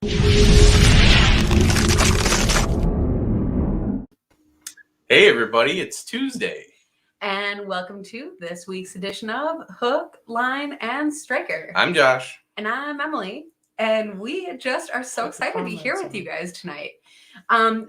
Hey everybody, it's Tuesday. And welcome to this week's edition of Hook, Line, and Striker. I'm Josh. And I'm Emily. And we just are so excited to be here with you guys tonight.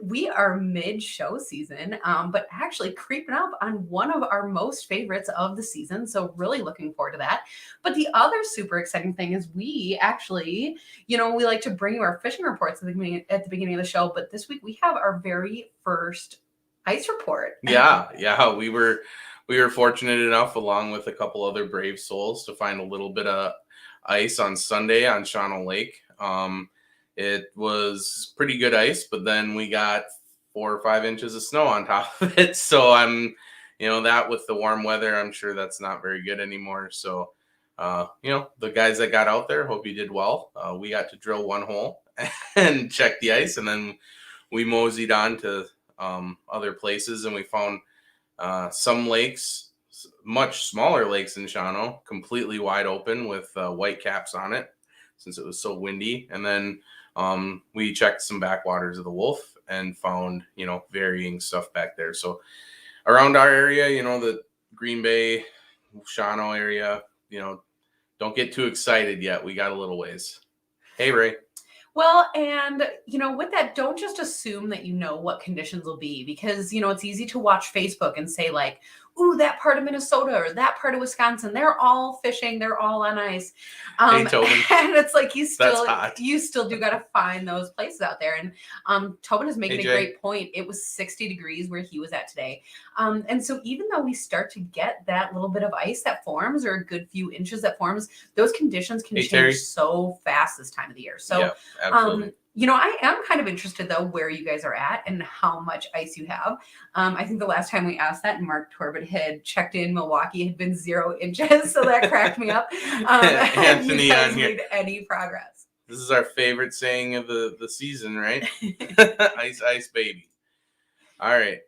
We are mid-show season, but actually creeping up on one of our most favorites of the season. So really looking forward to that. But the other super exciting thing is we actually, we like to bring you our fishing reports at the beginning of the show. But this week we have our very first ice report. Yeah. We were fortunate enough, along with a couple other brave souls, to find a little bit of ice on Sunday on Shawano Lake. It was pretty good ice, but then we got 4 or 5 inches of snow on top of it. So that with the warm weather, I'm sure that's not very good anymore. So, the guys that got out there, hope you did well. We got to drill one hole and check the ice, and then we moseyed on to other places, and we found some lakes, much smaller lakes in Shawano, completely wide open with white caps on it since it was so windy. And then we checked some backwaters of the Wolf and found, varying stuff back there. So around our area, the Green Bay, Shawano area, don't get too excited yet. We got a little ways. Hey, Ray. Well, and, with that, don't just assume that you know what conditions will be, because, it's easy to watch Facebook and say, like, ooh, that part of Minnesota or that part of Wisconsin, they're all fishing, they're all on ice. Hey, Tobin. And it's like you still do got to find those places out there. And Tobin is making a great point. It was 60 degrees where he was at today. And so even though we start to get that little bit of ice that forms, or a good few inches that forms, those conditions can change so fast this time of the year. So, yeah, absolutely. I am kind of interested, though, where you guys are at and how much ice you have. I think the last time we asked that, Mark Torbett had checked in Milwaukee, had been 0 inches, so that cracked me up. Anthony, you guys made any progress? This is our favorite saying of the season, right? Ice, baby. All right.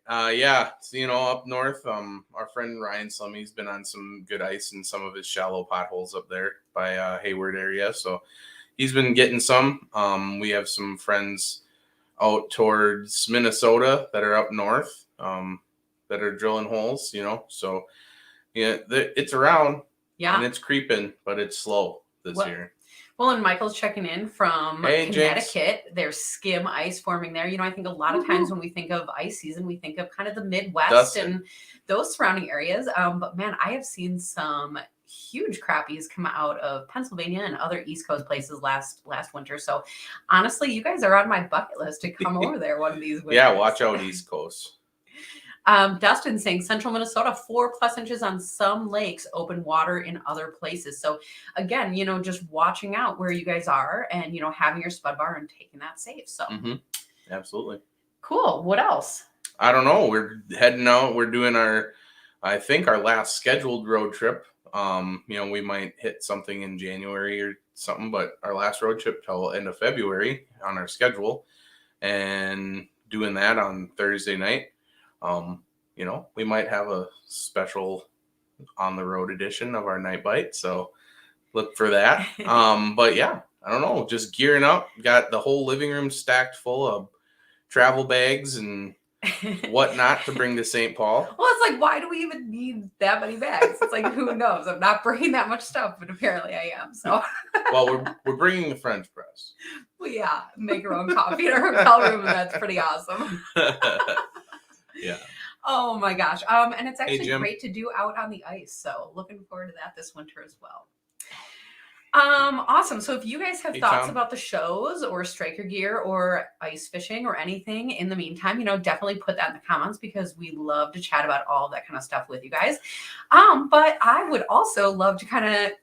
So, up north, our friend Ryan Slummy's been on some good ice in some of his shallow potholes up there by Hayward area. So he's been getting some. We have some friends out towards Minnesota that are up north that are drilling holes, So, it's around. Yeah. And it's creeping, but it's slow this year. Well, and Michael's checking in from Connecticut. There's skim ice forming there. I think a lot of times when we think of ice season, we think of kind of the Midwest and those surrounding areas. But man, I have seen some huge crappies come out of Pennsylvania and other East Coast places last winter. So honestly, you guys are on my bucket list to come over there one of these winters. Yeah, watch out East Coast. Dustin saying central Minnesota, 4+ inches on some lakes, open water in other places. So again, just watching out where you guys are and, having your spud bar and taking that safe. So Absolutely. Cool. What else? I don't know. We're heading out. We're doing our last scheduled road trip. We might hit something in January or something, but our last road trip till end of February on our schedule, and doing that on Thursday night. We might have a special on the road edition of our night bite. So look for that. But yeah, I don't know, just gearing up, got the whole living room stacked full of travel bags and whatnot to bring to St. Paul. Well, it's like, why do we even need that many bags? It's like, who knows? I'm not bringing that much stuff, but apparently I am. So, well, we're bringing the French press. Well, yeah, make our own coffee in our hotel room, and that's pretty awesome. Yeah. Oh my gosh. And it's actually great to do out on the ice. So looking forward to that this winter as well. Awesome. So if you guys have thoughts about the shows or striker gear or ice fishing or anything in the meantime, definitely put that in the comments, because we love to chat about all that kind of stuff with you guys. But I would also love to kind of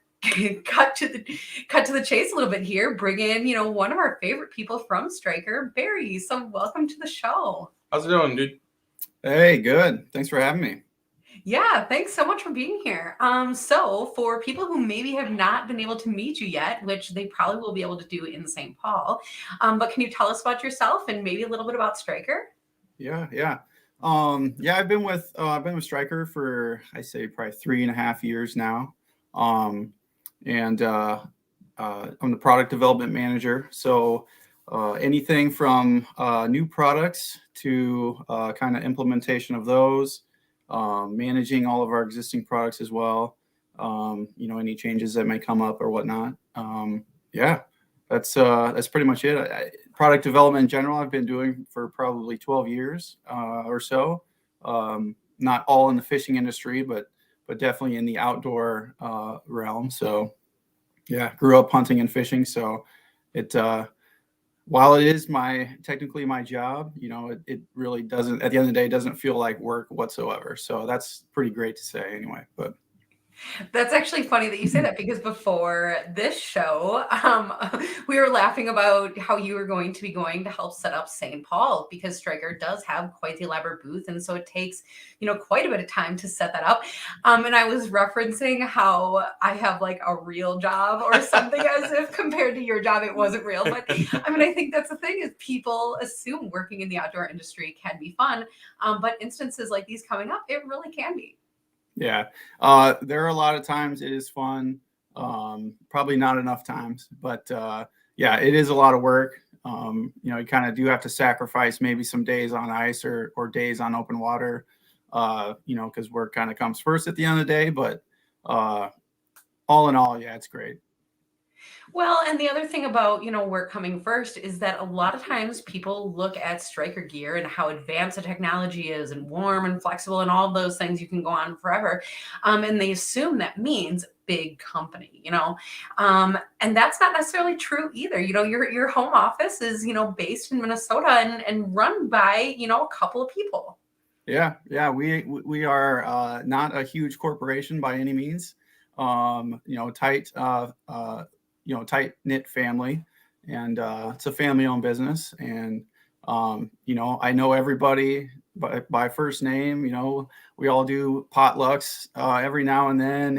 cut to the chase a little bit here. Bring in, one of our favorite people from Striker, Barry. So welcome to the show. How's it going, dude? Hey, good. Thanks for having me. Yeah, thanks so much for being here. So for people who maybe have not been able to meet you yet, which they probably will be able to do in St. Paul, but can you tell us about yourself and maybe a little bit about Striker? Yeah. I've been with Striker for, I say, probably 3.5 years now. And I'm the product development manager. So anything from new products to kind of implementation of those, managing all of our existing products as well. Any changes that may come up or whatnot. Yeah, that's pretty much it. Product development in general, I've been doing for probably 12 years or so. Not all in the fishing industry, but definitely in the outdoor realm. So yeah, grew up hunting and fishing. So it while it is technically my job, it really doesn't, at the end of the day, it doesn't feel like work whatsoever. So that's pretty great to say anyway. But that's actually funny that you say that, because before this show, we were laughing about how you were going to be going to help set up St. Paul, because Stryker does have quite the elaborate booth. And so it takes, quite a bit of time to set that up. And I was referencing how I have like a real job or something, as if compared to your job, it wasn't real. But I think that's the thing, is people assume working in the outdoor industry can be fun. But instances like these coming up, it really can be. Yeah, there are a lot of times it is fun. Probably not enough times, but yeah, it is a lot of work. You kind of do have to sacrifice maybe some days on ice or days on open water, because work kind of comes first at the end of the day. But all in all, yeah, it's great. Well, and the other thing about, work coming first is that a lot of times people look at Stryker gear and how advanced the technology is and warm and flexible and all those things. You can go on forever. And they assume that means big company, and that's not necessarily true either. Your home office is, based in Minnesota and run by, a couple of people. Yeah. We are not a huge corporation by any means. Tight tight-knit family, and it's a family-owned business. And I know everybody by first name. We all do potlucks every now and then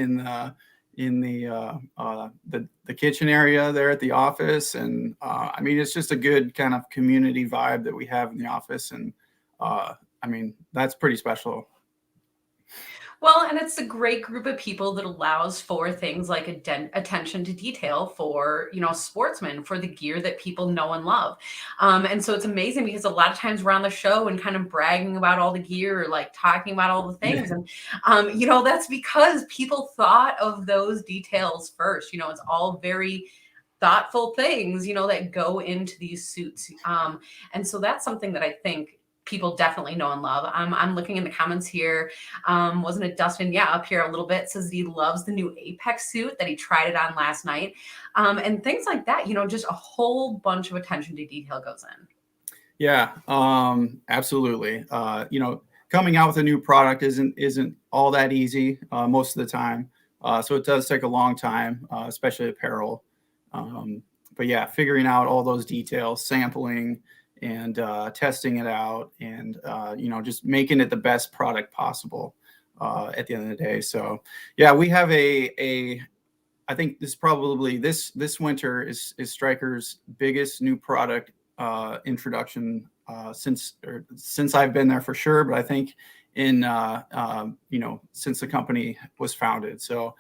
in the kitchen area there at the office. And it's just a good kind of community vibe that we have in the office. And that's pretty special. Well, and it's a great group of people that allows for things like attention to detail for, sportsmen, for the gear that people know and love. And so it's amazing, because a lot of times we're on the show and kind of bragging about all the gear, or like talking about all the things. And, that's because people thought of those details first. It's all very thoughtful things, that go into these suits. And so that's something that I think people definitely know and love. I'm looking in the comments here. Wasn't it Dustin? Yeah, up here a little bit, says he loves the new Apex suit, that he tried it on last night. And things like that, just a whole bunch of attention to detail goes in. Yeah, absolutely. Coming out with a new product isn't all that easy most of the time. So it does take a long time, especially apparel. But yeah, figuring out all those details, sampling, and testing it out, and just making it the best product possible at the end of the day. So yeah, we have I think this winter is Stryker's biggest new product introduction since I've been there, for sure. But I think in since the company was founded. So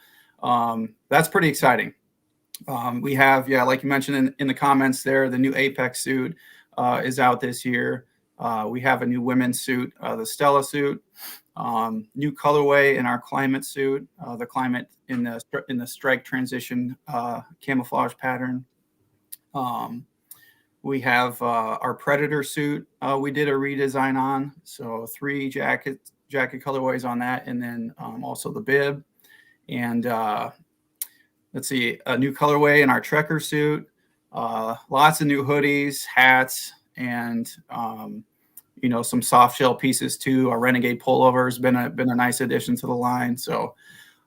that's pretty exciting. We have, like you mentioned in the comments there, the new Apex suit is out this year. We have a new women's suit, the Stella suit, new colorway in our climate suit, the climate in the strike transition camouflage pattern. We have our Predator suit we did a redesign on, so 3 jacket colorways on that, and then also the bib. And let's see, a new colorway in our Trekker suit. Lots of new hoodies, hats, and some soft shell pieces too. Our Renegade Pullover has been a nice addition to the line. So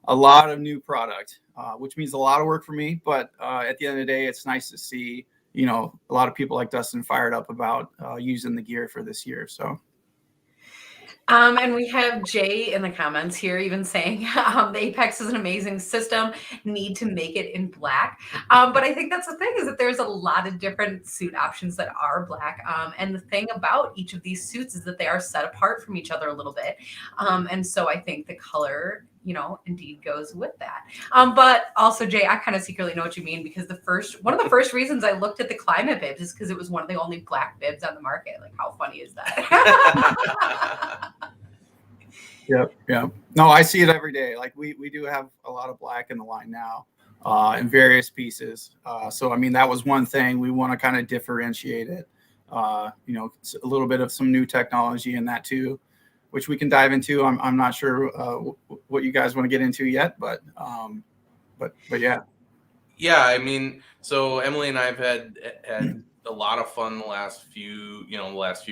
a lot of new product, which means a lot of work for me. But at the end of the day, it's nice to see a lot of people like Dustin fired up about using the gear for this year. So. And we have Jay in the comments here even saying the Apex is an amazing system, need to make it in black. But I think that's the thing, is that there's a lot of different suit options that are black. And the thing about each of these suits is that they are set apart from each other a little bit. And so I think the color indeed goes with that. But also, Jay, I kind of secretly know what you mean, because one of the first reasons I looked at the Climate bibs is because it was one of the only black bibs on the market. Like, how funny is that? Yep. No, I see it every day. Like we do have a lot of black in the line now, in various pieces. So I mean, that was one thing we want to kind of differentiate it. It's a little bit of some new technology in that too, which we can dive into. I'm not sure what you guys want to get into yet, but yeah. Yeah, I mean, so Emily and I have had a lot of fun the last few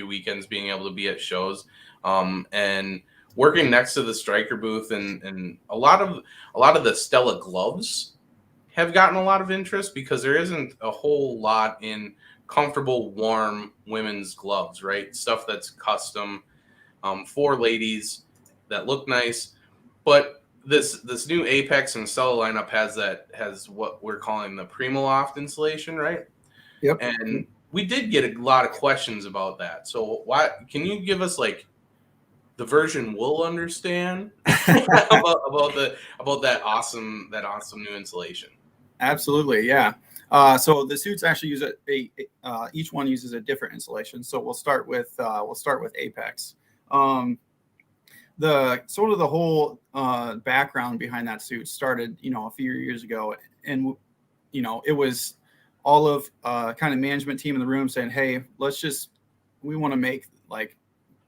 weekends being able to be at shows, and working next to the Striker booth, and a lot of the Stella gloves have gotten a lot of interest, because there isn't a whole lot in comfortable, warm women's gloves, right? Stuff that's custom for ladies that look nice. But this new Apex and Stella lineup has what we're calling the Primaloft Installation, right? Yep. And we did get a lot of questions about that. So why can you give us like the version we'll understand about that awesome new installation? Absolutely, yeah. So the suits actually use each one uses a different installation. So we'll start with Apex. The sort of the whole background behind that suit started, a few years ago, and it was all of kind of management team in the room saying, "Hey, we want to make like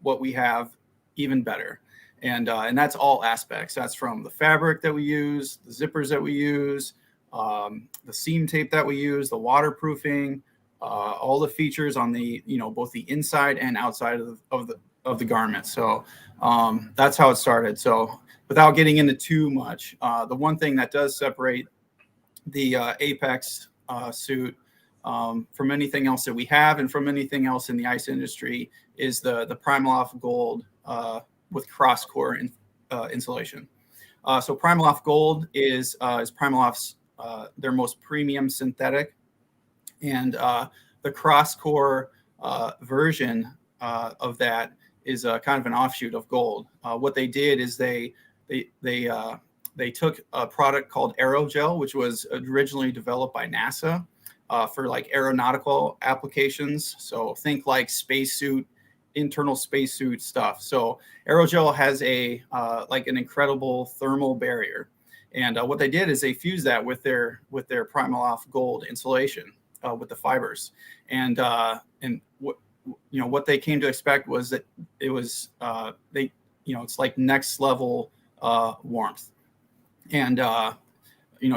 what we have even better," and that's all aspects. That's from the fabric that we use, the zippers that we use, the seam tape that we use, the waterproofing, all the features on the both the inside and outside of the garment. So that's how it started. So without getting into too much, the one thing that does separate the Apex suit from anything else that we have and from anything else in the ice industry is the Primaloft Gold with cross-core insulation. So Primaloft Gold is Primaloft's their most premium synthetic, and the cross-core version of that is kind of an offshoot of Gold. What they did is they took a product called aerogel, which was originally developed by NASA for like aeronautical applications. So think like spacesuit, internal spacesuit stuff. So aerogel has like an incredible thermal barrier, and what they did is they fused that with their Primaloft Gold insulation with the fibers, and what they came to expect was that it was it's like next level warmth. And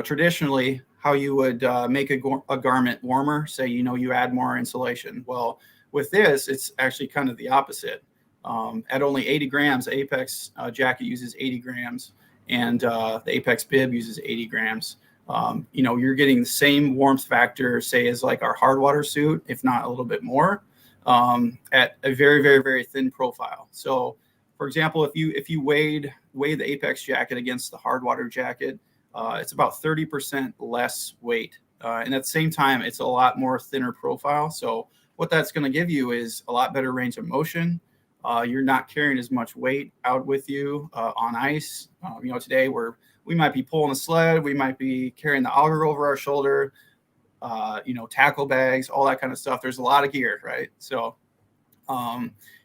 traditionally how you would make a garment warmer, say you add more insulation. Well, with this it's actually kind of the opposite. At only 80 grams, the Apex jacket uses 80 grams, and the Apex bib uses 80 grams. You're getting the same warmth factor, say, as like our hard water suit, if not a little bit more, at a very, very, very thin profile. So, for example, if you weigh the Apex jacket against the hard water jacket, it's about 30% less weight, and at the same time, it's a lot more thinner profile. So, what that's going to give you is a lot better range of motion. You're not carrying as much weight out with you on ice. Today we might be pulling a sled, we might be carrying the auger over our shoulder, tackle bags, all that kind of stuff. There's a lot of gear, right? So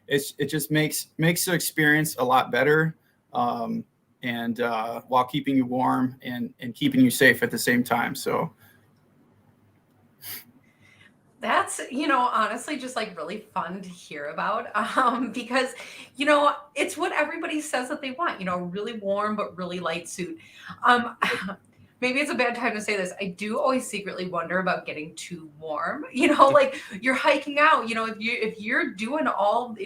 it just makes the experience a lot better, and while keeping you warm and keeping you safe at the same time. So that's, honestly just like really fun to hear about, because, it's what everybody says that they want, really warm but really light suit. Maybe it's a bad time to say this. I do always secretly wonder about getting too warm. Like you're hiking out, if you're doing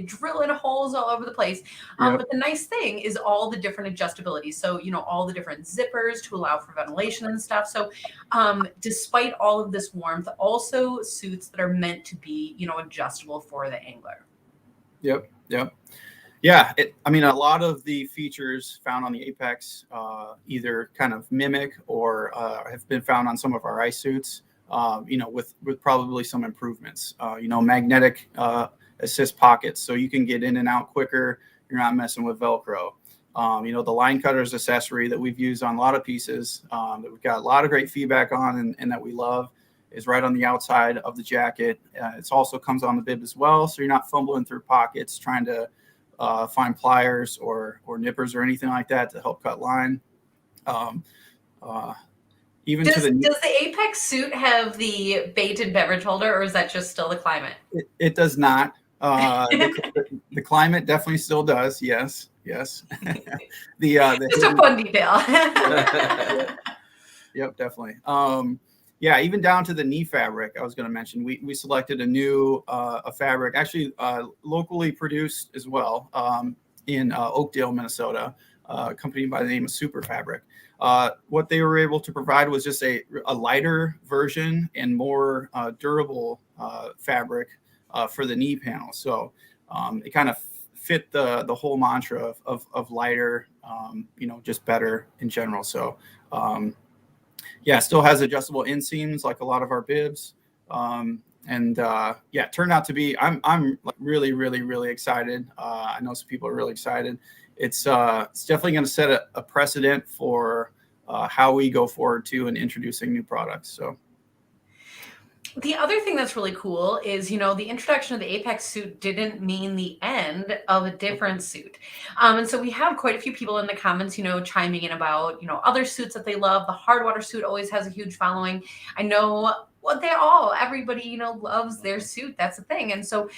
drilling holes all over the place. Yep. But the nice thing is all the different adjustabilities. So, all the different zippers to allow for ventilation and stuff. So despite all of this warmth, also suits that are meant to be, adjustable for the angler. Yep. Yeah, a lot of the features found on the Apex either kind of mimic or have been found on some of our ice suits, with probably some improvements. Magnetic assist pockets, so you can get in and out quicker. You're not messing with Velcro. The line cutters accessory that we've used on a lot of pieces that we've got a lot of great feedback on and that we love is right on the outside of the jacket. It also comes on the bib as well, so you're not fumbling through pockets trying to find pliers or nippers or anything like that to help cut line. Even does to the Apex suit have the baited beverage holder, or is that just still the climate? It does not. The climate definitely still does. Yes. Just a fun detail. Yep, definitely. Even down to the knee fabric, I was going to mention, we selected a new a fabric, actually locally produced as well in Oakdale, Minnesota, a company by the name of Super Fabric. What they were able to provide was just a lighter version and more durable fabric for the knee panel. So it kind of fit the whole mantra of lighter, just better in general. So still has adjustable inseams like a lot of our bibs. Turned out to be, I'm really, really, really excited. I know some people are really excited. It's definitely going to set a precedent for how we go forward to and introducing new products. So the other thing that's really cool is, the introduction of the Apex suit didn't mean the end of a different suit. And so we have quite a few people in the comments, chiming in about, other suits that they love. The Hardwater suit always has a huge following. I know everybody, loves their suit. That's the thing. And so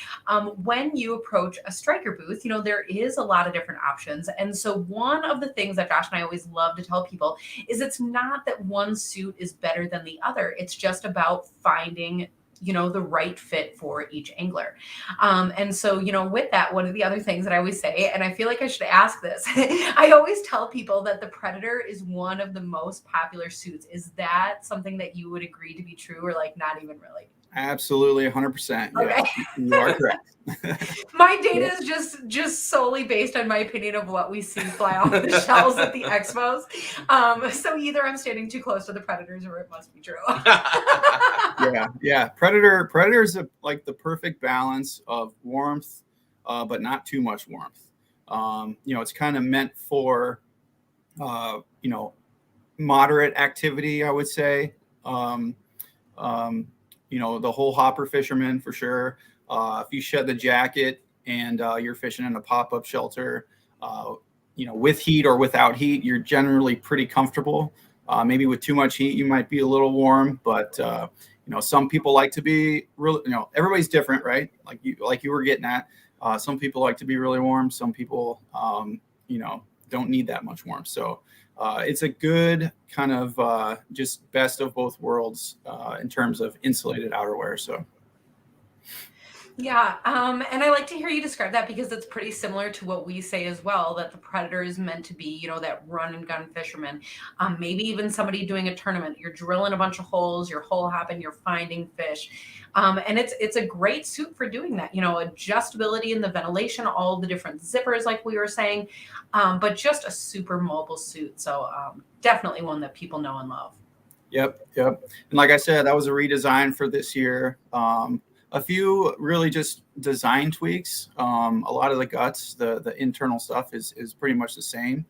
when you approach a striker booth, there is a lot of different options. And so one of the things that Josh and I always love to tell people is it's not that one suit is better than the other. It's just about finding the right fit for each angler. And so, with that, one of the other things that I always say, and I feel like I should ask this, I always tell people that the Predator is one of the most popular suits. Is that something that you would agree to be true, or not even really? Absolutely, 100%. Okay. Yeah, you are correct. My data is just solely based on my opinion of what we see fly off the shelves at the expos. So either I'm standing too close to the Predators, or it must be true. Yeah. Predator is like the perfect balance of warmth, but not too much warmth. It's kind of meant for, moderate activity, I would say. The whole hopper fisherman for sure. If you shed the jacket and you're fishing in a pop-up shelter, with heat or without heat, you're generally pretty comfortable. Maybe with too much heat, you might be a little warm, but some people like to be really, everybody's different, right? Like you were getting at. Some people like to be really warm. Some people, don't need that much warmth. So it's a good kind of just best of both worlds in terms of insulated outerwear. So. Yeah, and I like to hear you describe that because it's pretty similar to what we say as well, that the Predator is meant to be, that run and gun fisherman. Maybe even somebody doing a tournament. You're drilling a bunch of holes, you're hole hopping, you're finding fish. And it's a great suit for doing that. Adjustability in the ventilation, all the different zippers, like we were saying, but just a super mobile suit. So definitely one that people know and love. Yep. And like I said, that was a redesign for this year. A few really just design tweaks. A lot of the guts, the internal stuff is pretty much the same.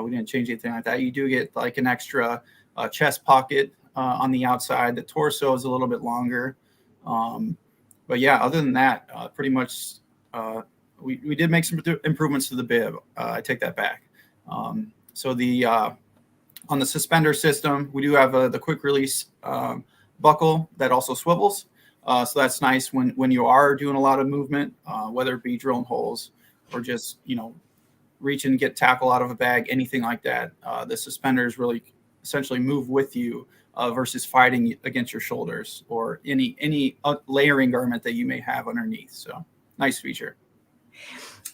We didn't change anything like that. You do get like an extra chest pocket on the outside. The torso is a little bit longer. But yeah, other than that, pretty much we did make some improvements to the bib. I take that back. So the on the suspender system, we do have the quick release buckle that also swivels. So that's nice when you are doing a lot of movement, whether it be drilling holes or just, reach and get tackle out of a bag, anything like that. The suspenders really essentially move with you versus fighting against your shoulders or any layering garment that you may have underneath. So nice feature.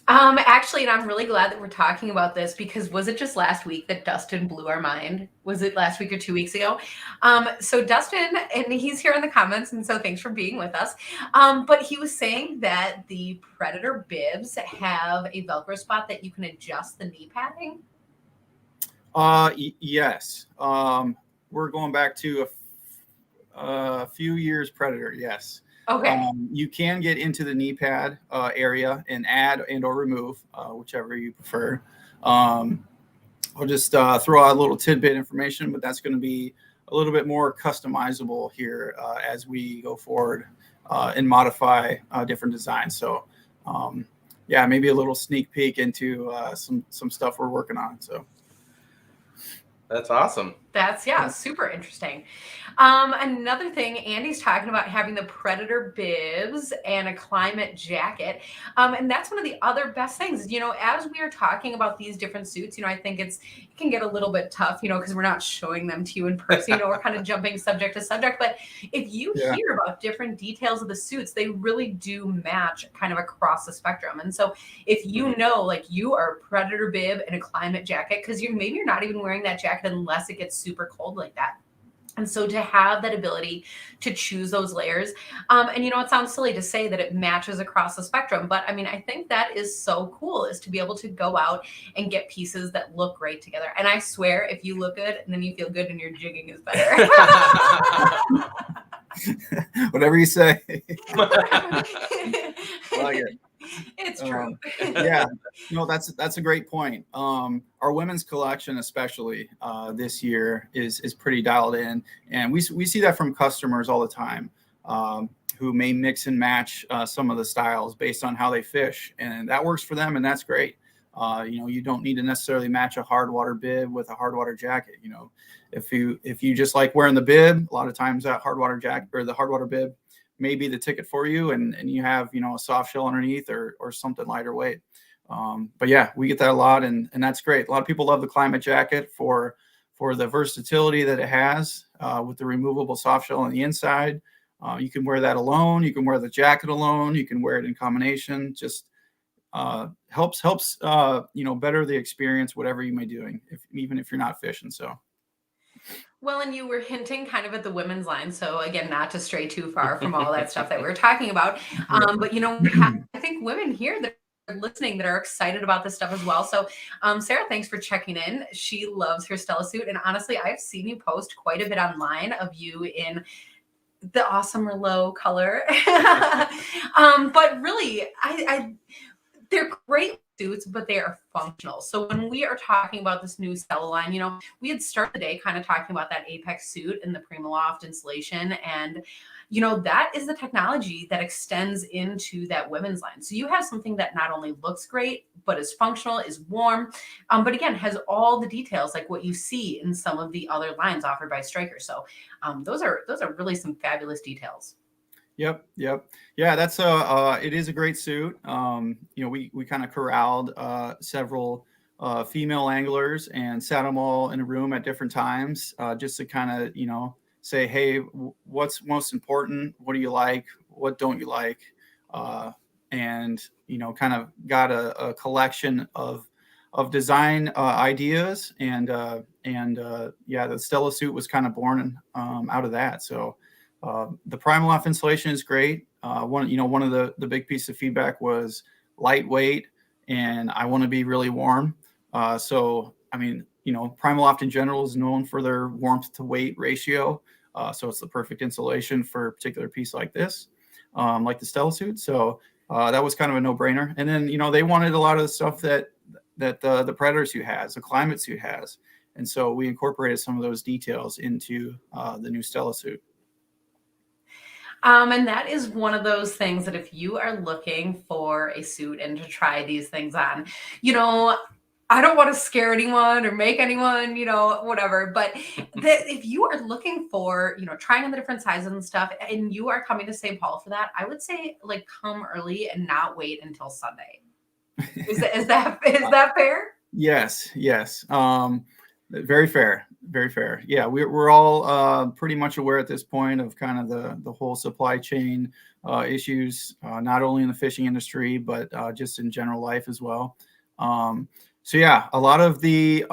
Actually, and I'm really glad that we're talking about this because was it just last week that Dustin blew our mind? Was it last week or 2 weeks ago? So Dustin, and he's here in the comments, and so thanks for being with us. But he was saying that the Predator bibs have a Velcro spot that you can adjust the knee padding. Yes. We're going back to a few years Predator. Yes. Okay. You can get into the knee pad area and add and or remove, whichever you prefer. I'll just throw out a little tidbit information, but that's going to be a little bit more customizable here as we go forward and modify different designs. So yeah, maybe a little sneak peek into some stuff we're working on. So that's awesome. That's super interesting. Another thing, Andy's talking about having the Predator bibs and a climate jacket. And that's one of the other best things, as we are talking about these different suits, I think it can get a little bit tough, because we're not showing them to you in person, we're kind of jumping subject to subject. But if you hear about different details of the suits, they really do match kind of across the spectrum. And so if you know, like you are a Predator bib and a climate jacket, because maybe you're not even wearing that jacket unless it gets super cold like that. And so to have that ability to choose those layers, and it sounds silly to say that it matches across the spectrum, but I mean, I think that is so cool, is to be able to go out and get pieces that look great together. And I swear, if you look good and then you feel good and your jigging is better. Whatever you say. Like it. It's true. Yeah, no, that's a great point. Our women's collection, especially this year, is pretty dialed in, and we see that from customers all the time who may mix and match some of the styles based on how they fish, and that works for them, and that's great. You don't need to necessarily match a hard water bib with a hard water jacket. If you just like wearing the bib, a lot of times that hard water jacket or the hard water bib may be the ticket for you, and you have a soft shell underneath or something lighter weight. But yeah, we get that a lot, and that's great. A lot of people love the climate jacket for the versatility that it has with the removable soft shell on the inside. You can wear that alone, you can wear the jacket alone, you can wear it in combination. Just helps better the experience, whatever you may be doing, even if you're not fishing. So well, and you were hinting kind of at the women's line. So again, not to stray too far from all that stuff that we were talking about. But we have, I think, women here that are listening that are excited about this stuff as well. So Sarah, thanks for checking in. She loves her Stella suit. And honestly, I've seen you post quite a bit online of you in the awesome Merlot color. But really, they're great suits, but they are functional. So when we are talking about this new Stella line, we had started the day kind of talking about that Apex suit and the Primaloft Installation. And, that is the technology that extends into that women's line. So you have something that not only looks great, but is functional, is warm, but again, has all the details like what you see in some of the other lines offered by Striker. So those are really some fabulous details. Yep. Yeah, that's it is a great suit. We kind of corralled several female anglers and sat them all in a room at different times just to kind of, say, hey, what's most important? What do you like? What don't you like? And, kind of got a collection of design ideas, and the Stella suit was kind of born out of that. So the Primaloft Installation is great. One of the big pieces of feedback was lightweight, and I want to be really warm. So I mean, Primaloft in general is known for their warmth to weight ratio. So it's the perfect insulation for a particular piece like this, like the Stella suit. So that was kind of a no-brainer. And then they wanted a lot of the stuff that the Predator suit has, the climate suit has, and so we incorporated some of those details into the new Stella suit. And that is one of those things that if you are looking for a suit and to try these things on, I don't want to scare anyone or make anyone, whatever. But if you are looking for, trying on the different sizes and stuff, and you are coming to St. Paul for that, I would say come early and not wait until Sunday. Is that fair? Yes. Very fair. Yeah, we're all pretty much aware at this point of kind of the whole supply chain issues, not only in the fishing industry, but just in general life as well. So yeah, a lot of the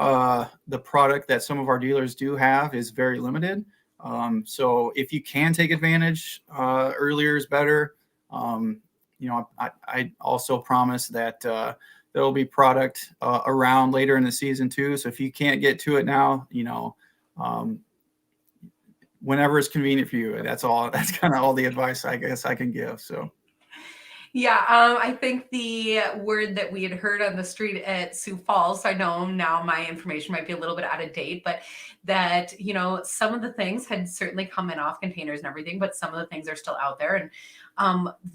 product that some of our dealers do have is very limited. So if you can take advantage, earlier is better. I also promise that there'll be product around later in the season too. So if you can't get to it now, whenever it's convenient for you, that's kind of all the advice I guess I can give. So. Yeah, I think the word that we had heard on the street at Sioux Falls, I know now my information might be a little bit out of date, but that, some of the things had certainly come in off containers and everything, but some of the things are still out there. And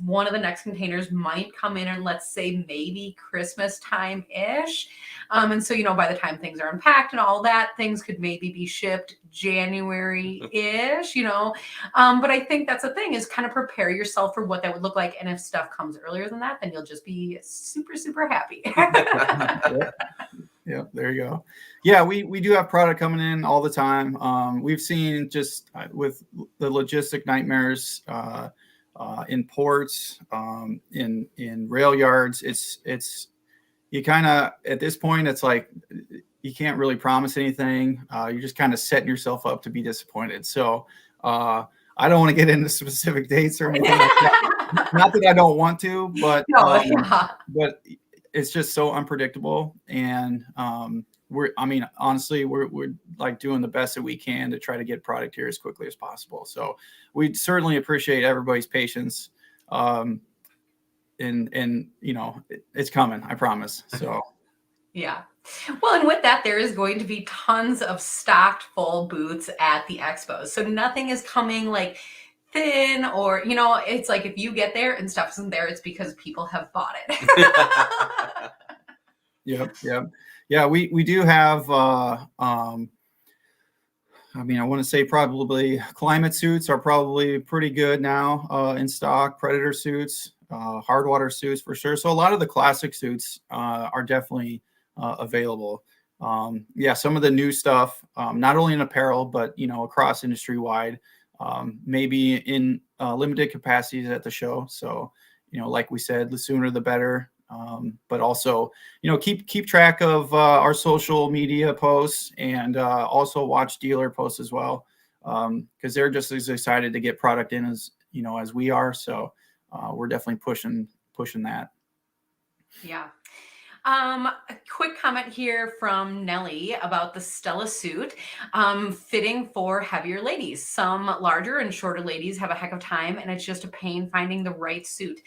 one of the next containers might come in, and let's say maybe Christmas time ish. And so, by the time things are unpacked and all that, things could maybe be shipped January ish, but I think that's the thing, is kind of prepare yourself for what that would look like. And if stuff comes earlier than that, then you'll just be super, super happy. Yeah, there you go. Yeah, we do have product coming in all the time. We've seen just with the logistic nightmares in ports, in rail yards, it's you kind of, at this point, it's like you can't really promise anything. You're just kind of setting yourself up to be disappointed. So I don't want to get into specific dates or anything like that. Not that I don't want to, but but it's just so unpredictable. And honestly, we're like doing the best that we can to try to get product here as quickly as possible. So we certainly appreciate everybody's patience. And it's coming, I promise. So yeah. Well, and with that, there is going to be tons of stocked full booths at the expos. So nothing is coming like thin, or it's like if you get there and stuff isn't there, it's because people have bought it. Yep. Yeah, we do have I want to say probably climate suits are probably pretty good now in stock. Predator suits, hard water suits for sure. So a lot of the classic suits are definitely available. Some of the new stuff, not only in apparel, but across industry wide, maybe in limited capacities at the show. So like we said, the sooner the better. But also, keep track of our social media posts, and also watch dealer posts as well, because they're just as excited to get product in as we are. So we're definitely pushing that. Yeah. A quick comment here from Nellie about the Stella suit fitting for heavier ladies. Some larger and shorter ladies have a heck of time, and it's just a pain finding the right suit.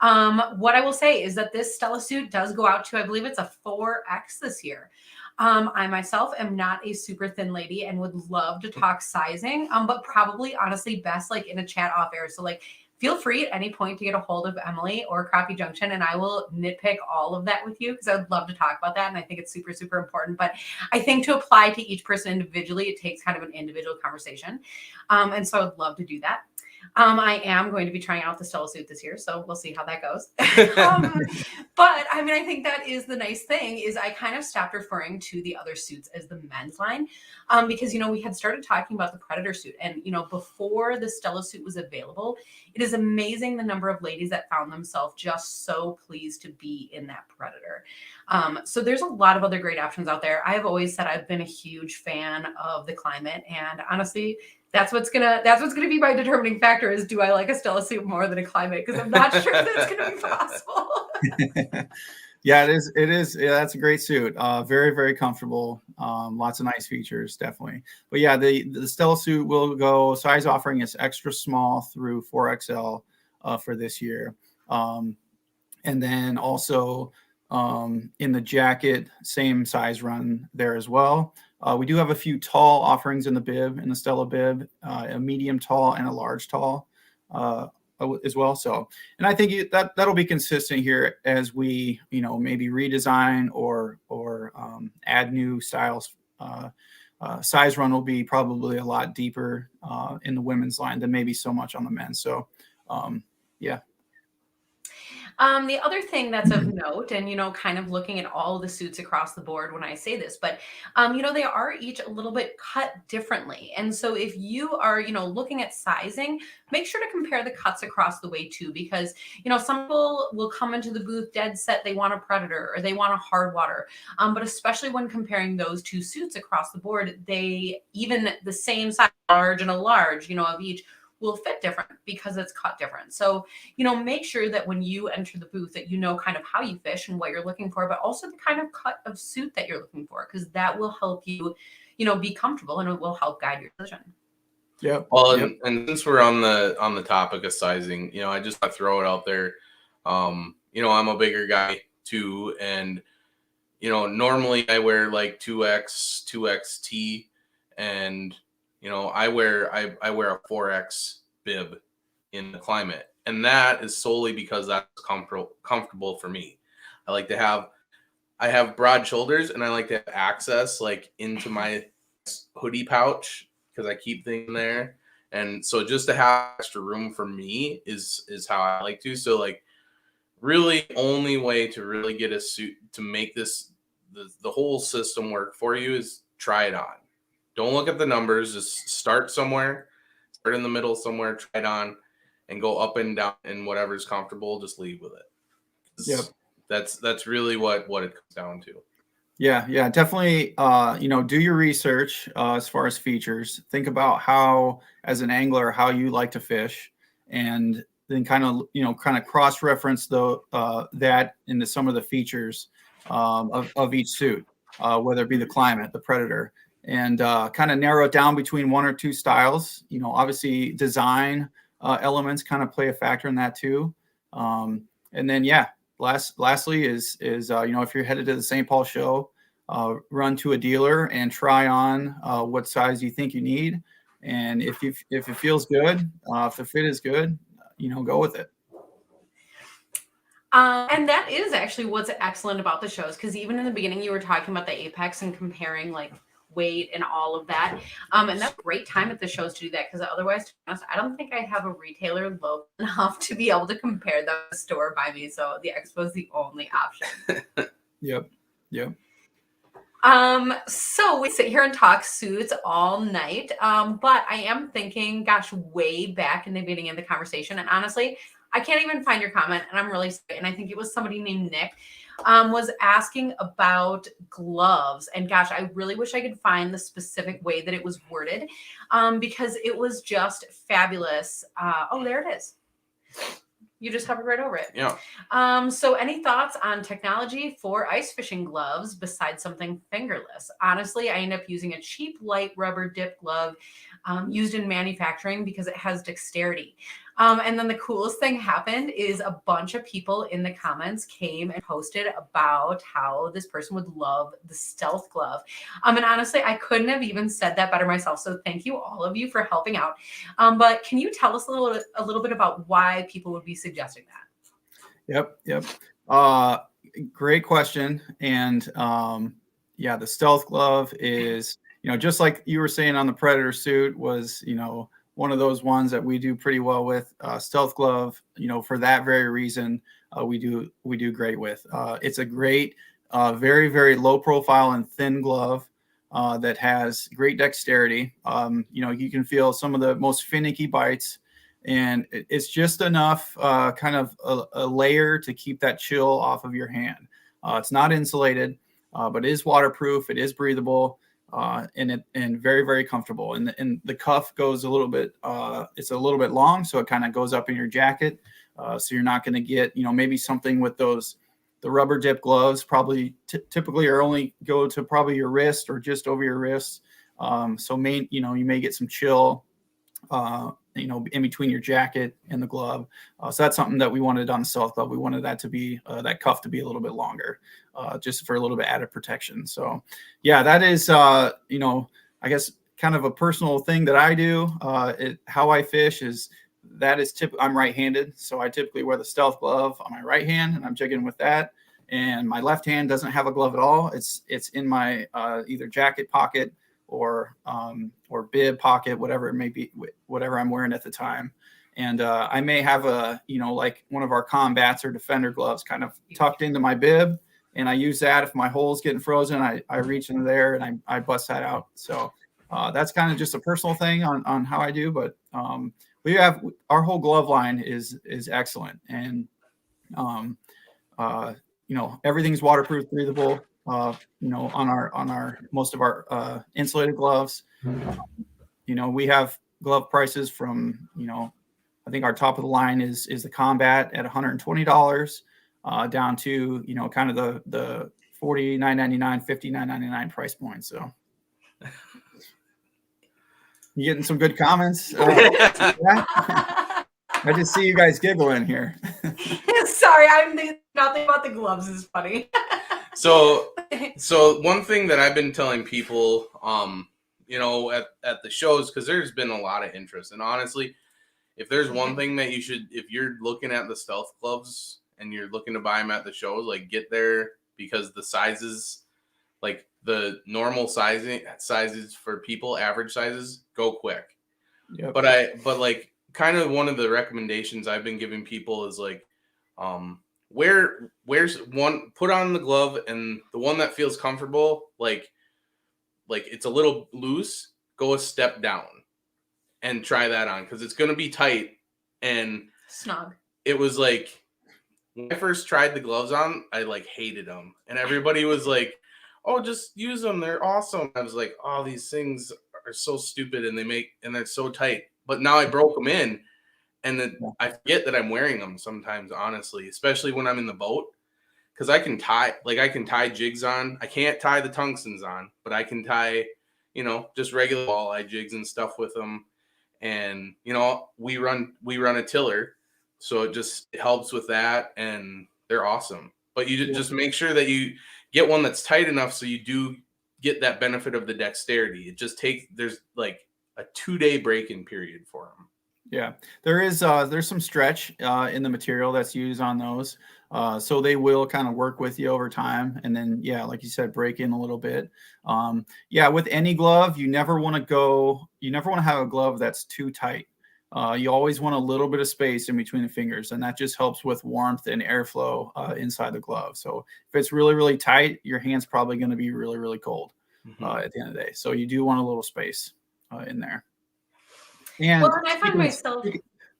What I will say is that this Stella suit does go out to, I believe it's a 4X this year. I myself am not a super thin lady and would love to talk sizing, but probably honestly best like in a chat off air. So like, feel free at any point to get a hold of Emily or Crappie Junction, and I will nitpick all of that with you, because I would love to talk about that. And I think it's super, super important. But I think to apply to each person individually, it takes kind of an individual conversation. And so I would love to do that. I am going to be trying out the Stella suit this year, so we'll see how that goes. But I think that is the nice thing, is I kind of stopped referring to the other suits as the men's line, because, we had started talking about the Predator suit, and, before the Stella suit was available, it is amazing the number of ladies that found themselves just so pleased to be in that Predator. So there's a lot of other great options out there. I've always said I've been a huge fan of the Climate, and honestly, that's what's gonna be my determining factor, is do I like a Stella suit more than a Climate? Because I'm not sure that's gonna be possible. Yeah, it is. Yeah, that's a great suit. Very, very comfortable. Lots of nice features, definitely. But yeah, the Stella suit will go, size offering is extra small through 4XL for this year. And then also in the jacket, same size run there as well. We do have a few tall offerings in the bib, in the Stella bib, a medium tall and a large tall as well. So, and I think that'll be consistent here as we, maybe redesign or add new styles. Size run will be probably a lot deeper in the women's line than maybe so much on the men's. So, yeah. The other thing that's of note, and, kind of looking at all the suits across the board when I say this, but, they are each a little bit cut differently. And so if you are, looking at sizing, make sure to compare the cuts across the way too, because, some people will come into the booth dead set, they want a Predator or they want a hard water. But especially when comparing those two suits across the board, even the same size, large and a large, of each, will fit different because it's cut different. So, make sure that when you enter the booth that kind of how you fish and what you're looking for, but also the kind of cut of suit that you're looking for, because that will help you, be comfortable, and it will help guide your decision. Yeah. Well, and since we're on the topic of sizing, I just throw it out there. I'm a bigger guy too, and normally I wear like 2X, 2XT, and I wear a 4X bib in the climate, and that is solely because that's comfortable for me. I have broad shoulders, and I like to have access like into my hoodie pouch because I keep things in there. And so just to have extra room for me is how I like to. So like really only way to really get a suit to make the whole system work for you is try it on. Don't look at the numbers, just start somewhere, start in the middle somewhere, try it on, and go up and down and whatever's comfortable, just leave with it. Yep. That's really what it comes down to. Yeah, definitely. Do your research as far as features. Think about how, as an angler, how you like to fish, and then kind of cross-reference that into some of the features of each suit, whether it be the climate, the predator, and kind of narrow it down between one or two styles. Obviously design elements kind of play a factor in that too. And then lastly is if you're headed to the St. Paul show, run to a dealer and try on what size you think you need, and if it feels good, if the fit is good, go with it. And that is actually what's excellent about the shows, because even in the beginning you were talking about the Apex and comparing like weight and all of that, and that's a great time at the shows to do that, because otherwise, to be honest, I don't think I have a retailer low enough to be able to compare the store by me, so the expo is the only option. Yep. So we sit here and talk suits all night, but I am thinking, gosh, way back in the beginning of the conversation, and honestly, I can't even find your comment, and I'm really sorry. And I think it was somebody named Nick was asking about gloves. And gosh, I really wish I could find the specific way that it was worded, because it was just fabulous. Oh, there it is. You just hovered right over it. Yeah. So any thoughts on technology for ice fishing gloves besides something fingerless? Honestly, I end up using a cheap light rubber dip glove used in manufacturing because it has dexterity. And then the coolest thing happened is a bunch of people in the comments came and posted about how this person would love the stealth glove. And honestly, I couldn't have even said that better myself. So thank you, all of you, for helping out. But can you tell us a little bit about why people would be suggesting that? Yep. Great question. And the stealth glove is, just like you were saying on the Predator suit was, one of those ones that we do pretty well with. Stealth glove, for that very reason, we do great with. It's a great, very, very low profile and thin glove that has great dexterity. You can feel some of the most finicky bites, and it's just enough kind of a layer to keep that chill off of your hand. It's not insulated, but it is waterproof. It is breathable. And very, very comfortable. And the cuff goes a little bit, it's a little bit long, so it kind of goes up in your jacket. So you're not going to get, maybe something with the rubber dip gloves probably typically are only go to probably your wrist or just over your wrist. So you may get some chill, in between your jacket and the glove. So that's something that we wanted on the stealth glove. We wanted that to be, that cuff to be a little bit longer, just for a little bit added protection. So that is, I guess kind of a personal thing that I do. How I fish is I'm right-handed. So I typically wear the stealth glove on my right hand, and I'm jigging with that. And my left hand doesn't have a glove at all. It's in my either jacket pocket or bib pocket, whatever it may be, whatever I'm wearing at the time. And I may have like one of our combats or defender gloves kind of tucked into my bib, and I use that if my hole's getting frozen. I reach into there and I bust that out. So that's kind of just a personal thing on how I do. But we have our whole glove line is excellent, and everything's waterproof, breathable. On our most of our insulated gloves. We have glove prices from, I think our top of the line is the Combat at $120, down to, kind of the $49.99, $59.99 price point. So you getting some good comments? I just see you guys giggling here. Sorry, I'm thinking nothing about the gloves is funny. So one thing that I've been telling people, at the shows, because there's been a lot of interest, and honestly, if there's one thing that you should, if you're looking at the stealth gloves and you're looking to buy them at the shows, like get there, because the sizes, like the normal sizes for people, average sizes, go quick. Yep. But like kind of one of the recommendations I've been giving people is like, where's one, put on the glove, and the one that feels comfortable, like it's a little loose, go a step down and try that on, because it's going to be tight. And snug. It was like, when I first tried the gloves on, I like hated them, and everybody was like, oh, just use them, they're awesome. I was like, oh, these things are so stupid, and they're so tight. But now I broke them in, and then I forget that I'm wearing them sometimes, honestly, especially when I'm in the boat, because I can tie jigs on. I can't tie the tungstens on, but I can tie, just regular walleye jigs and stuff with them. And we run a tiller, so it just helps with that, and they're awesome. But you just make sure that you get one that's tight enough so you do get that benefit of the dexterity. It just there's like a 2-day break-in period for them. Yeah, there's some stretch in the material that's used on those, so they will kind of work with you over time, and then like you said, break in a little bit. With any glove, you never want to have a glove that's too tight. You always want a little bit of space in between the fingers, and that just helps with warmth and airflow inside the glove. So if it's really, really tight, your hand's probably going to be really, really cold at the end of the day. So you do want a little space in there. And I find myself.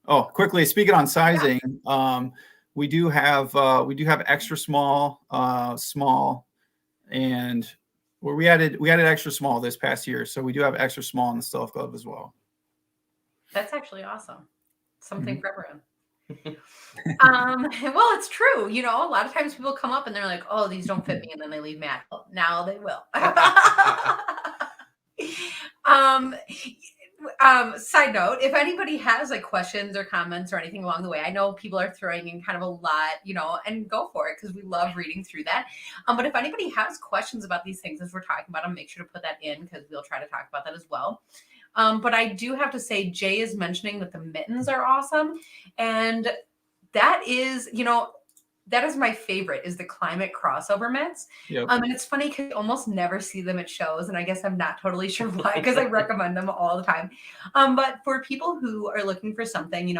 Quickly speaking on sizing, we do have extra small, small, and we added extra small this past year, so we do have extra small in the stealth glove as well. That's actually awesome. Something for everyone. Well, it's true. A lot of times people come up and they're like, "Oh, these don't fit me," and then they leave mad. Well, now they will. Side note, if anybody has like questions or comments or anything along the way, I know people are throwing in kind of a lot, and go for it, because we love reading through that. But if anybody has questions about these things as we're talking about them, make sure to put that in, because we'll try to talk about that as well. But I do have to say, Jay is mentioning that the mittens are awesome, and that is, that is my favorite, is the Climate crossover mitts. Yep. And it's funny because you almost never see them at shows, and I guess I'm not totally sure why, because I recommend them all the time. But for people who are looking for something,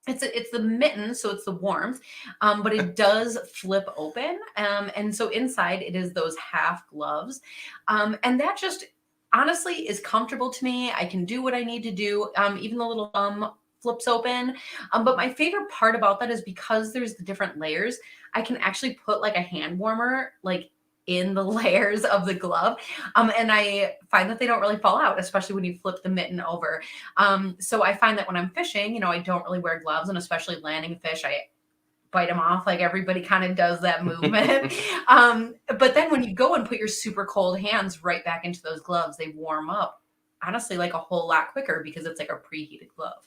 it's the mitten, so it's the warmth, but it does flip open. And so inside it is those half gloves. And that just honestly is comfortable to me. I can do what I need to do. Even the little thumb flips open. But my favorite part about that is because there's the different layers, I can actually put like a hand warmer like in the layers of the glove. And I find that they don't really fall out, especially when you flip the mitten over. So I find that when I'm fishing, I don't really wear gloves, and especially landing fish, I bite them off. Like everybody kind of does that movement. But then when you go and put your super cold hands right back into those gloves, they warm up honestly like a whole lot quicker, because it's like a preheated glove.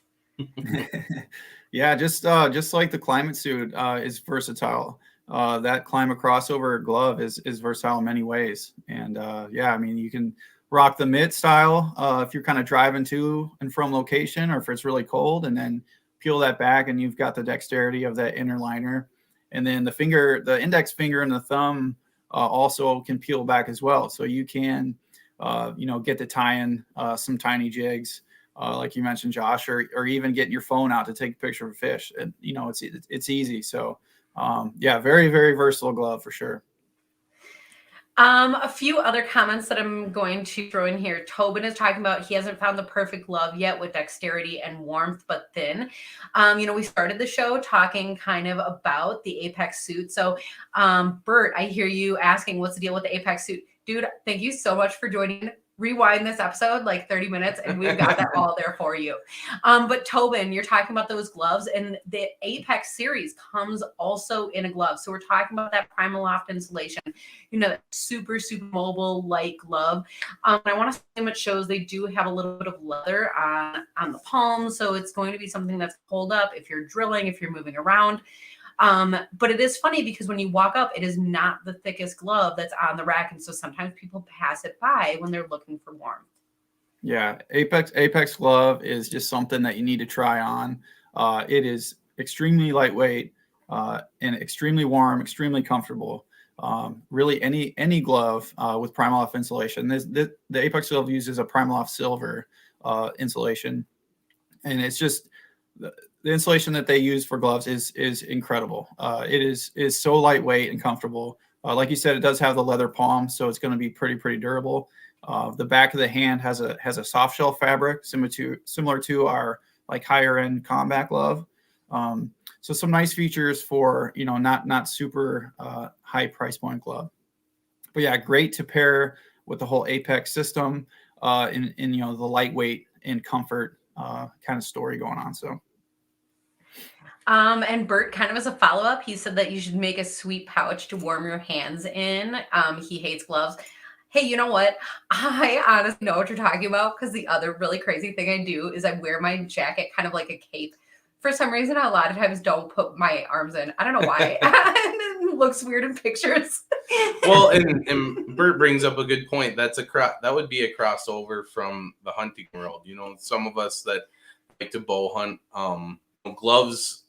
Yeah, just like the Climate suit is versatile. That Climate crossover glove is versatile in many ways. And I mean, you can rock the mitt style if you're kind of driving to and from location, or if it's really cold, and then peel that back, and you've got the dexterity of that inner liner. And then the index finger and the thumb also can peel back as well. So you can, get to tie in some tiny jigs, like you mentioned, Josh, or even getting your phone out to take a picture of a fish. And, it's easy. So, very, very versatile glove for sure. A few other comments that I'm going to throw in here. Tobin is talking about he hasn't found the perfect glove yet with dexterity and warmth, but thin. We started the show talking kind of about the Apex suit. So, Bert, I hear you asking, what's the deal with the Apex suit? Dude, thank you so much for joining. Rewind this episode like 30 minutes and we've got that all there for you. But Tobin, you're talking about those gloves, and the Apex series comes also in a glove. So we're talking about that Primaloft Insulation, that super, super mobile light glove. I want to say it shows they do have a little bit of leather on the palm. So it's going to be something that's hold up if you're drilling, if you're moving around. But it is funny because when you walk up, it is not the thickest glove that's on the rack. And so sometimes people pass it by when they're looking for warmth. Yeah, Apex glove is just something that you need to try on. It is extremely lightweight and extremely warm, extremely comfortable. Really, any glove with Primaloft insulation. The Apex glove uses a Primaloft silver insulation, and it's just the insulation that they use for gloves is incredible. It is so lightweight and comfortable. Like you said, it does have the leather palm, so it's going to be pretty durable. The back of the hand has a soft shell fabric similar to our like higher end combat glove. So some nice features for not super high price point glove. But yeah, great to pair with the whole Apex system in the lightweight and comfort kind of story going on. So. And Bert, kind of as a follow-up, he said that you should make a sweet pouch to warm your hands in. He hates gloves. Hey, you know what? I honestly know what you're talking about, because the other really crazy thing I do is I wear my jacket kind of like a cape. For some reason, I a lot of times don't put my arms in. I don't know why. It looks weird in pictures. Well, and Bert brings up a good point. That would be a crossover from the hunting world. Some of us that like to bow hunt, gloves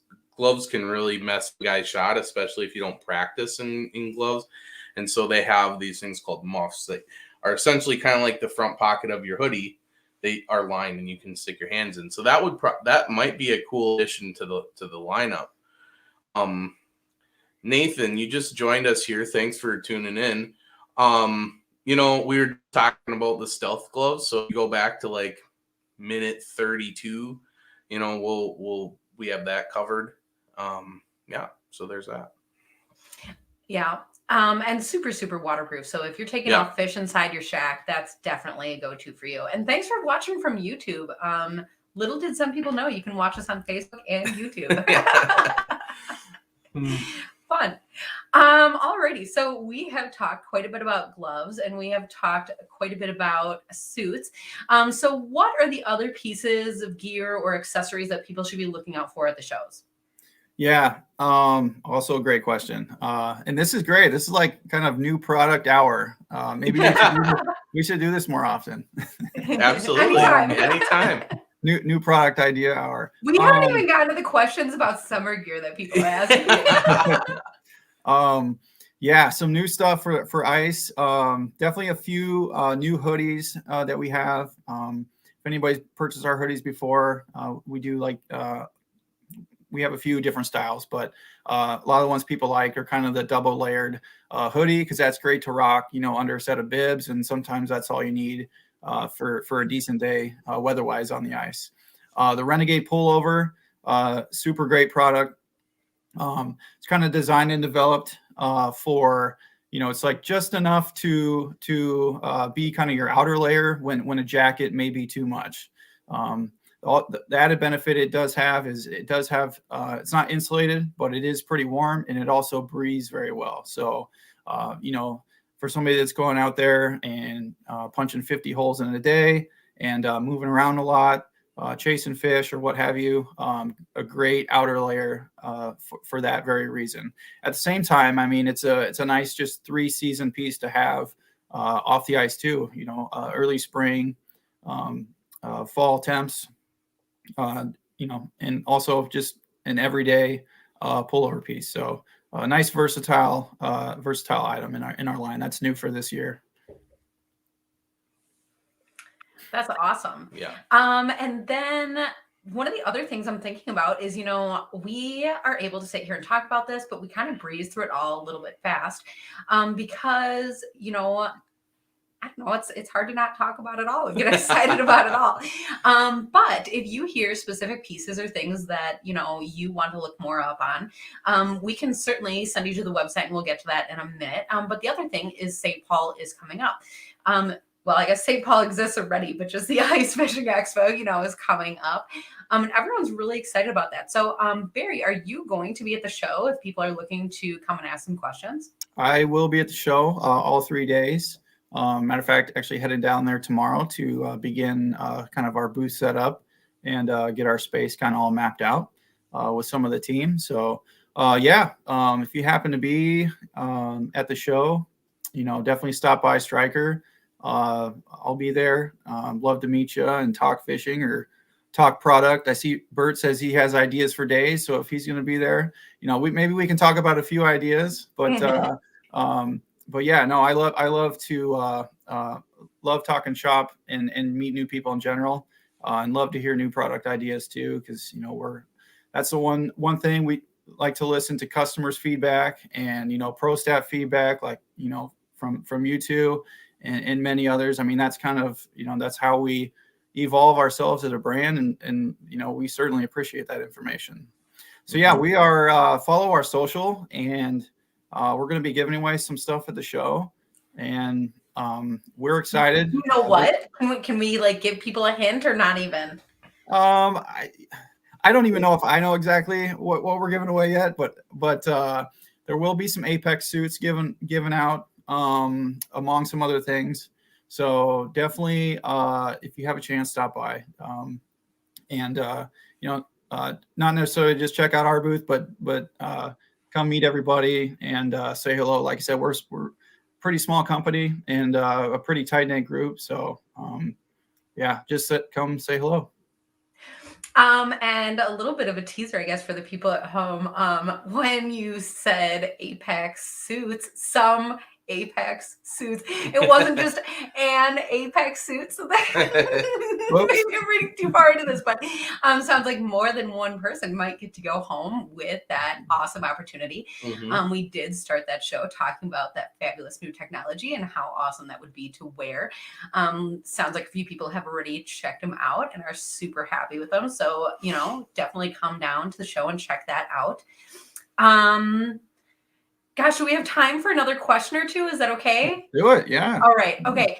can really mess a guy's shot, especially if you don't practice in gloves. And so they have these things called muffs that are essentially kind of like the front pocket of your hoodie. They are lined and you can stick your hands in. So that might be a cool addition to the lineup. Nathan, you just joined us here. Thanks for tuning in. We were talking about the stealth gloves. So you go back to like minute 32, we have that covered. So there's that. Yeah. And super, super waterproof. So if you're taking off fish inside your shack, that's definitely a go-to for you. And thanks for watching from YouTube. Little did some people know you can watch us on Facebook and YouTube. Fun. Alrighty. So we have talked quite a bit about gloves, and we have talked quite a bit about suits. So what are the other pieces of gear or accessories that people should be looking out for at the shows? Yeah. Also a great question. And this is great. This is like kind of new product hour. Maybe we should do this more often. Absolutely. Anytime. New product idea hour. We haven't even gotten to the questions about summer gear that people ask. Yeah, some new stuff for ice. Definitely a few new hoodies that we have. If anybody's purchased our hoodies before, we do we have a few different styles, but a lot of the ones people like are kind of the double layered hoodie, because that's great to rock, under a set of bibs. And sometimes that's all you need for a decent day weather-wise on the ice. The Renegade Pullover, super great product. It's kind of designed and developed for, it's like just enough to be kind of your outer layer when a jacket may be too much. The added benefit it does have is it's not insulated, but it is pretty warm, and it also breathes very well. So, for somebody that's going out there and punching 50 holes in a day and moving around a lot, chasing fish or what have you, a great outer layer for that very reason. At the same time, I mean, it's a nice just 3-season piece to have off the ice too. Early spring, fall temps. And also just an everyday pullover piece. So a nice versatile item in our line. That's new for this year. That's awesome. Yeah. And then one of the other things I'm thinking about is, we are able to sit here and talk about this, but we kind of breeze through it all a little bit fast because, I don't know, it's hard to not talk about it all and get excited about it all. But if you hear specific pieces or things that, you want to look more up on, we can certainly send you to the website, and we'll get to that in a minute. But the other thing is St. Paul is coming up. Well, I guess St. Paul exists already, but just the Ice Fishing Expo, is coming up. And everyone's really excited about that. So, Barry, are you going to be at the show if people are looking to come and ask some questions? I will be at the show all 3 days. Matter of fact, actually headed down there tomorrow to begin kind of our booth setup and get our space kind of all mapped out with some of the team. So Yeah. If you happen to be at the show, definitely stop by Striker. I'll be there. Love to meet you and talk fishing or talk product. I see Bert says he has ideas for days, so if he's going to be there, maybe we can talk about a few ideas. But yeah, no, I love to love talking shop and meet new people in general, and love to hear new product ideas too, because that's the one thing we like to listen to customers' feedback and pro staff feedback, like from you two and many others. I mean, that's kind of that's how we evolve ourselves as a brand, and we certainly appreciate that information. So yeah, we are follow our social, and we're going to be giving away some stuff at the show, and we're excited. You know what? Can we like give people a hint or not even? I don't even know if I know exactly what we're giving away yet, but there will be some Apex suits given out among some other things. So definitely, if you have a chance, stop by, and not necessarily just check out our booth, but come meet everybody and say hello. Like I said, we're a pretty small company and a pretty tight knit group. So yeah, just come say hello. And a little bit of a teaser, I guess, for the people at home. When you said Apex suits, some Apex suits, it wasn't just an Apex suit. So that maybe I'm reading too far into this, but sounds like more than one person might get to go home with that awesome opportunity. We did start that show talking about that fabulous new technology and how awesome that would be to wear. Sounds like a few people have already checked them out and are super happy with them. So, definitely come down to the show and check that out. Gosh, do we have time for another question or two? Is that okay? Do it, yeah. All right, okay.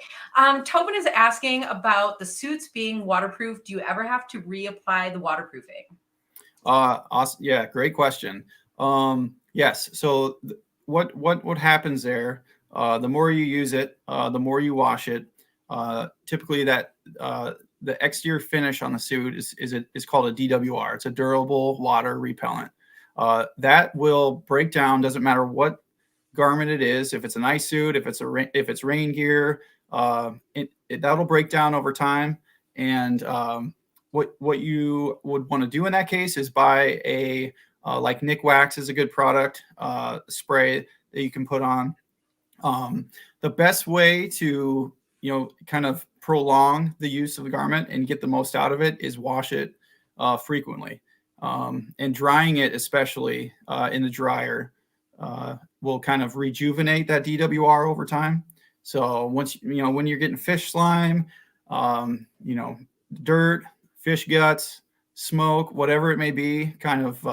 Tobin is asking about the suits being waterproof. Do you ever have to reapply the waterproofing? Awesome. Yeah, great question. Yes. So what happens there? The more you use it, the more you wash it. Typically, that the exterior finish on the suit is called a DWR. It's a durable water repellent. That will break down. Doesn't matter what garment it is. If it's an ice suit, if it's rain gear, that'll break down over time. And what you would want to do in that case is buy a like Nick Wax is a good product spray that you can put on. The best way to kind of prolong the use of the garment and get the most out of it is wash it frequently. And drying it, especially in the dryer, will kind of rejuvenate that DWR over time. So once when you're getting fish slime, dirt, fish guts, smoke, whatever it may be, kind of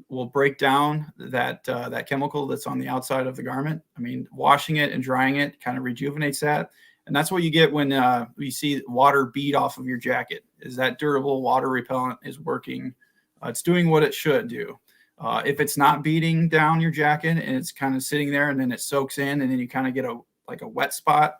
will break down that chemical that's on the outside of the garment. I mean, washing it and drying it kind of rejuvenates that. And that's what you get when you see water bead off of your jacket, is that durable water repellent is working. It's doing what it should do. If it's not beating down your jacket and it's kind of sitting there and then it soaks in and then you kind of get a wet spot,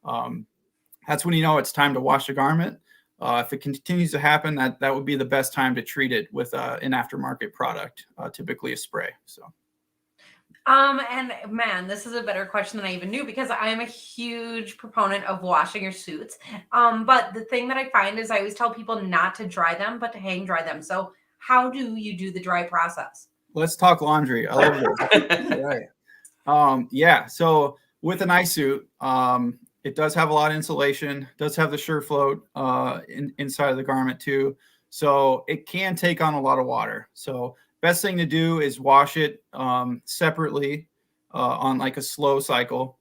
that's when it's time to wash the garment. If it continues to happen, that would be the best time to treat it with an aftermarket product, typically a spray. So. And man, this is a better question than I even knew, because I am a huge proponent of washing your suits. But the thing that I find is I always tell people not to dry them, but to hang dry them. So how do you do the dry process? Let's talk laundry. I love this. Right. Yeah. So with an ice suit, it does have a lot of insulation, does have the SureFloat inside of the garment too. So it can take on a lot of water. So best thing to do is wash it separately on like a slow cycle.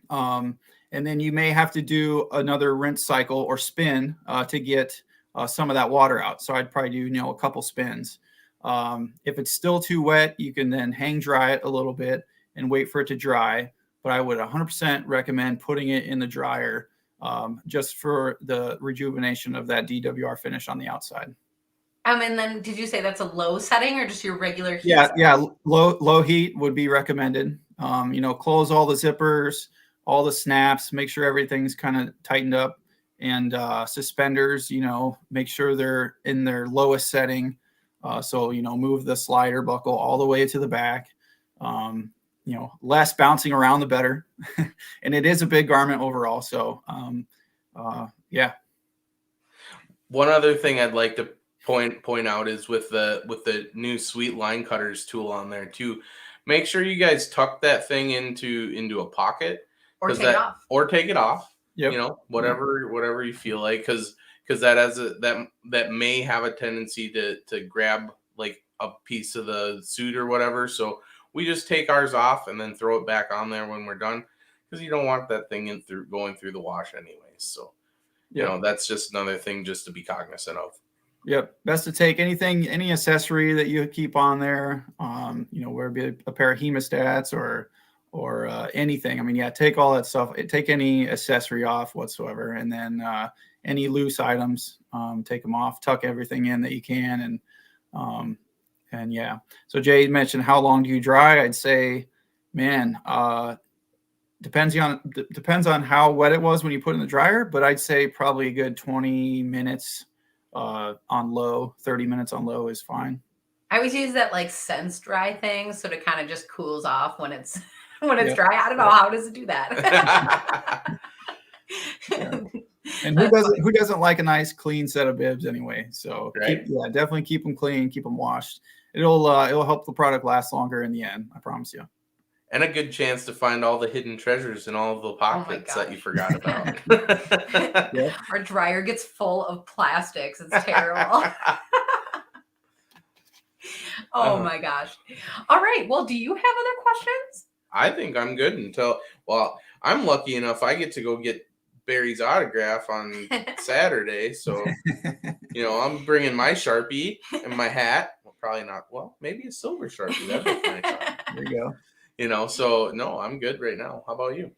And then you may have to do another rinse cycle or spin to get some of that water out. So I'd probably do, a couple spins. If it's still too wet, you can then hang dry it a little bit and wait for it to dry. But I would 100% recommend putting it in the dryer just for the rejuvenation of that DWR finish on the outside. And then did you say that's a low setting or just your regular heat? Yeah. Low heat would be recommended. Close all the zippers, all the snaps, make sure everything's kind of tightened up, and suspenders, make sure they're in their lowest setting. So, move the slider buckle all the way to the back. Less bouncing around, the better. And it is a big garment overall. So, yeah. One other thing I'd like to point out is with the new Sweet Line Cutters tool on there too. Make sure you guys tuck that thing into a pocket, or take it off. Yep. Whatever you feel like, because that has that may have a tendency to grab like a piece of the suit or whatever. So we just take ours off and then throw it back on there when we're done, because you don't want that thing going through the wash anyways. So that's just another thing just to be cognizant of. Yep. Best to take any accessory that you keep on there, where it be a pair of hemostats or anything. I mean, take all that stuff. Take any accessory off whatsoever. And then any loose items, take them off, tuck everything in that you can. And yeah. So Jay mentioned, how long do you dry? I'd say, man, depends on how wet it was when you put it in the dryer, but I'd say probably a good 20 minutes on low, 30 minutes on low is fine. I always use that like Sense Dry thing, so it kind of just cools off when it's dry. I don't know, how does it do that? Yeah. And who doesn't like a nice clean set of bibs anyway? So right? Definitely keep them clean, keep them washed. It'll help the product last longer in the end, I promise you. And a good chance to find all the hidden treasures in all of the pockets that you forgot about. Yep. Our dryer gets full of plastics. It's terrible. Oh my gosh. All right. Well, do you have other questions? I think I'm good I'm lucky enough I get to go get Barry's autograph on Saturday. So, I'm bringing my Sharpie and my hat. Well, probably not. Well, maybe a silver Sharpie. That'd be nice. There you go. So no, I'm good right now. How about you?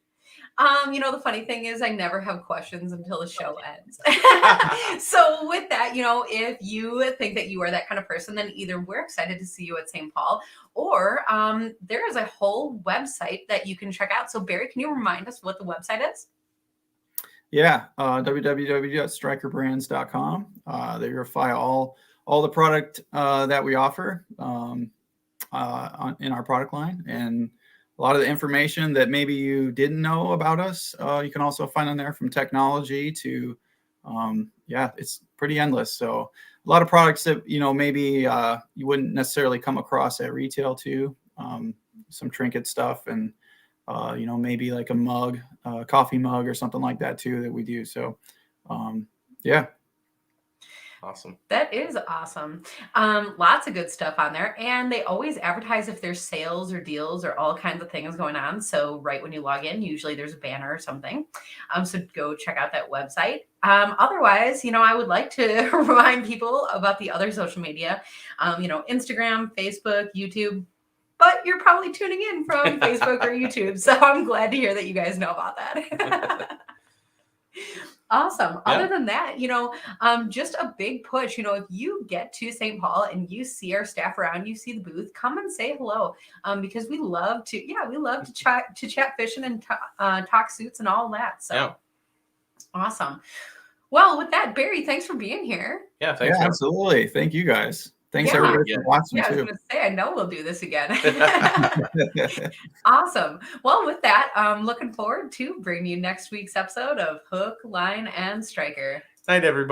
The funny thing is I never have questions until the show ends. So with that, if you think that you are that kind of person, then either we're excited to see you at St. Paul, or there is a whole website that you can check out. So Barry, can you remind us what the website is? Yeah, www.strikerbrands.com. There you'll find all the product that we offer in our product line, and a lot of the information that maybe you didn't know about us, you can also find on there, from technology to, it's pretty endless. So a lot of products that, maybe you wouldn't necessarily come across at retail too. Some trinket stuff, and, maybe like a mug, coffee mug or something like that too, that we do. So, yeah. Awesome. That is awesome. Lots of good stuff on there. And they always advertise if there's sales or deals or all kinds of things going on. So right when you log in, usually there's a banner or something. So go check out that website. Otherwise, I would like to remind people about the other social media, Instagram, Facebook, YouTube. But you're probably tuning in from Facebook or YouTube. So I'm glad to hear that you guys know about that. Awesome. Yeah. Other than that, just a big push. If you get to St. Paul and you see our staff around, you see the booth, come and say hello, because we love to chat fishing and talk suits and all that. So yeah. Awesome. Well, with that, Barry, thanks for being here. Yeah, thanks. Yeah, absolutely. Thank you guys. Thanks everybody for watching too. I was going to say, I know we'll do this again. Awesome. Well, with that, I'm looking forward to bringing you next week's episode of Hook, Line, and Striker. Night, everybody.